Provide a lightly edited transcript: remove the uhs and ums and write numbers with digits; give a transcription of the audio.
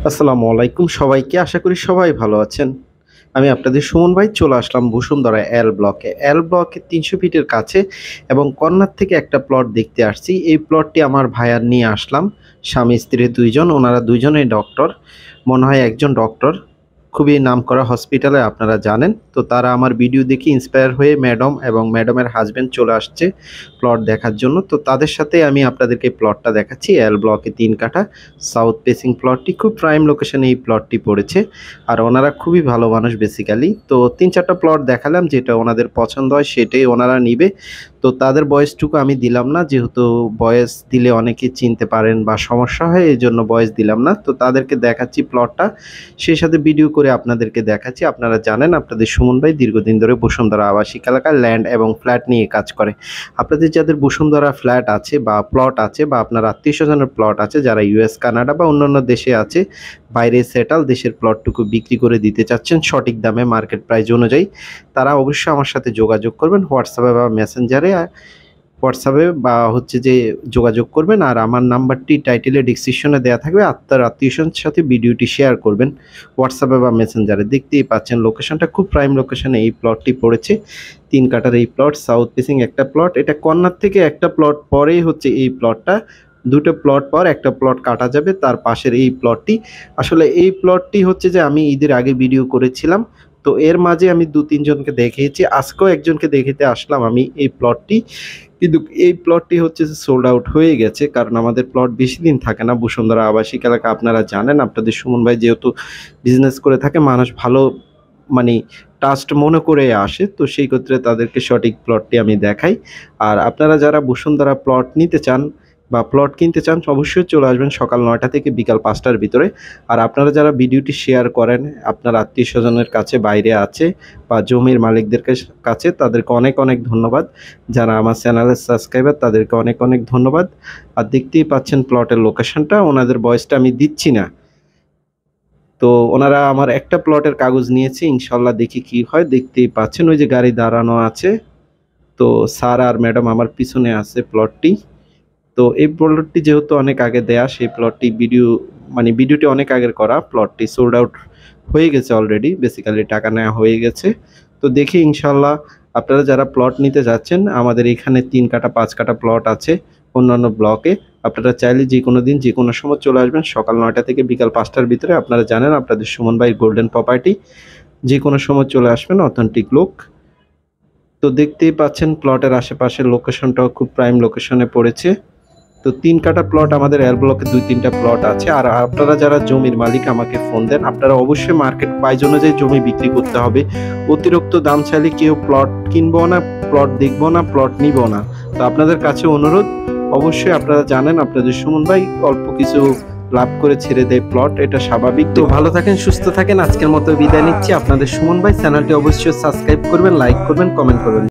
আসসালামু আলাইকুম সবাইকে। আশা করি সবাই ভালো আছেন। আমি আপনাদের সুমন ভাই চলে আসলাম বসুন্ধরা এল ব্লকে। এল ব্লকে ৩০০ ফিটের কাছে এবং কর্নার থেকে একটা প্লট দেখতে আসছি। এই প্লটটি আমার ভাইয়ার নিয়ে আসলাম। স্বামী-স্ত্রী ২ জন। ওনারা ২ জনেই ডক্টর। মনে হয় একজন ডক্টর। খুবই নামকরা হসপিটালে আপনারা জানেন। তো তারা আমার ভিডিও দেখে ইন্সপায়ার হয়ে ম্যাডাম এবং ম্যাডামের হাসব্যান্ড চলে আসছে প্লট দেখার জন্য। তো তাদের সাথে আমি আপনাদেরকে প্লটটা দেখাচ্ছি। এল ব্লকে ৩ কাঠা সাউথ ফেসিং প্লটটি খুব প্রাইম লোকেশনে এই প্লটটি পড়েছে। আর ওনারা খুবই ভালো মানুষ বেসিক্যালি। তো ৩-৪টা প্লট দেখালাম, যেটা ওনাদের পছন্দ হয় সেটাই ওনারা নিবে। তো তাদের ভয়েসটুকু আমি দিলাম না, যেহেতু ভয়েস দিলে অনেকে চিনতে পারেন বা সমস্যা হয়, এজন্য ভয়েস দিলাম না। তো তাদেরকে দেখাচ্ছি প্লটটা, সেই সাথে ভিডিও করে আপনাদেরকে দেখাচ্ছি। আপনারা জানেন আপনাদের সুমন ভাই দীর্ঘদিন ধরে বসুন্ধরা আবাসিক এলাকায় ল্যান্ড এবং ফ্ল্যাট নিয়ে কাজ করে। আপনাদের যাদের বসুন্ধরা ফ্ল্যাট আছে বা প্লট আছে বা আপনার আত্মীয়স্বজনের প্লট আছে, যারা ইউএস, কানাডা বা অন্যান্য দেশে আছে, বাইরে সেটেল, দেশের প্লটটুকু বিক্রি করে দিতে চাচ্ছেন সঠিক দামে মার্কেট প্রাইস অনুযায়ী, তারা অবশ্যই আমার সাথে যোগাযোগ করবেন হোয়াটসঅ্যাপে বা মেসেঞ্জারে। হোয়াটসঅ্যাপে বা হচ্ছে যে যোগাযোগ করবেন। আর আমার নাম্বারটি টাইটেলে ডিসক্রিপশনে দেওয়া থাকবে। আপনার আত্মীয়স্বজনের সাথে ভিডিওটি শেয়ার করবেন হোয়াটসঅ্যাপে বা মেসেঞ্জারে। দেখতেই পাচ্ছেন লোকেশনটা খুব প্রাইম লোকেশনে এই প্লটটি পড়েছে। ৩ কাঠার এই প্লট, সাউথ ফেসিং একটা প্লট। এটা কর্নার থেকে একটা প্লট পরেই হচ্ছে এই প্লটটা। ২টো প্লট পর একটা প্লট কাটা যাবে, তার পাশের এই প্লটটি। আসলে এই প্লটটি হচ্ছে যে আমি ঈদের আগে ভিডিও করেছিলাম। তো এর মাঝে আমি ২-৩ জনকে দেখিয়েছি। আজকেও একজনকে দেখাতে আসলাম আমি এই প্লটটি। কিন্তু এই প্লটটি হচ্ছে যে সোল্ড আউট হয়ে গেছে, কারণ আমাদের প্লট বেশি দিন থাকে না। বসুন্ধরা আবাসিক এলাকা আপনারা জানেন। আপনাদের সুমন ভাই যেহেতু বিজনেস করে থাকে, মানুষ ভালো মানে ট্রাস্ট মনে করে আসে, তো সেই ক্ষেত্রে তাদেরকে সঠিক প্লটটি আমি দেখাই। আর আপনারা যারা বসুন্ধরা প্লট নিতে চান বা প্লট কিনতে চান, অবশ্যই চলে আসবেন সকাল ৯টা থেকে বিকাল ৫টার ভিতরে। আর আপনারা যারা ভিডিওটি শেয়ার করেন আপনার আত্মীয়স্বজনের কাছে, বাইরে আছে বা জমির মালিকদের কাছে, তাদেরকে অনেক অনেক ধন্যবাদ। যারা আমার চ্যানেলের সাবস্ক্রাইবার তাদেরকে অনেক অনেক ধন্যবাদ। আর দেখতেই পাচ্ছেন প্লটের লোকেশনটা, ওনাদের ভয়েসটা আমি দিচ্ছি না। তো ওনারা আমার একটা প্লটের কাগজ নিয়েছে, ইনশাল্লাহ দেখি কি হয়। দেখতেই পাচ্ছেন ওই যে গাড়ি দাঁড়ানো আছে। তো স্যার আর ম্যাডাম আমার পিছনে আছে প্লটটি। তো এই প্লটটি যেহেতু অনেক আগে দেয়া, সেই প্লটটি ভিডিওটি অনেক আগের করা। প্লটটি সোল্ড আউট হয়ে গেছে অলরেডি, বেসিক্যালি টাকা নেওয়া হয়ে গেছে। তো দেখি ইনশাল্লাহ আপনারা যারা প্লট নিতে যাচ্ছেন, আমাদের এখানে ৩ কাঠা ৫ কাঠা প্লট আছে অন্যান্য ব্লকে। আপনারা চাইলে যে কোনো দিন যে কোনো সময় চলে আসবেন সকাল ৯টা থেকে বিকাল ৫টার ভিতরে। আপনারা জানেন আপনাদের সুমন ভাই গোল্ডেন প্রপার্টি, যে কোনো সময় চলে আসবেন, অথেন্টিক লোক। তো দেখতেই পাচ্ছেন প্লটের আশেপাশের লোকেশনটাও খুব প্রাইম লোকেশনে পড়েছে। তো ৩ কাঠা প্লট আমাদের এল ব্লকে ২-৩টা প্লট আছে। আর আপনারা যারা জমির মালিক আমাকে ফোন দেন, আপনারা অবশ্যই মার্কেট প্রাইস অনুযায়ী জমি বিক্রি করতে হবে। অতিরিক্ত দাম চাইলে কেউ প্লট কিনবো না, প্লট দেখবো না, প্লট নিব না। তো আপনাদের কাছে অনুরোধ, অবশ্যই আপনারা জানেন আপনাদের সুমন ভাই অল্প কিছু লাভ করে ছেড়ে দেয় প্লট, এটা স্বাভাবিক। তো ভালো থাকেন, সুস্থ থাকেন। আজকের মতো বিদায় নিচ্ছি। আপনাদের সুমন ভাই চ্যানেলটি অবশ্যই সাবস্ক্রাইব করবেন, লাইক করবেন, কমেন্ট করবেন।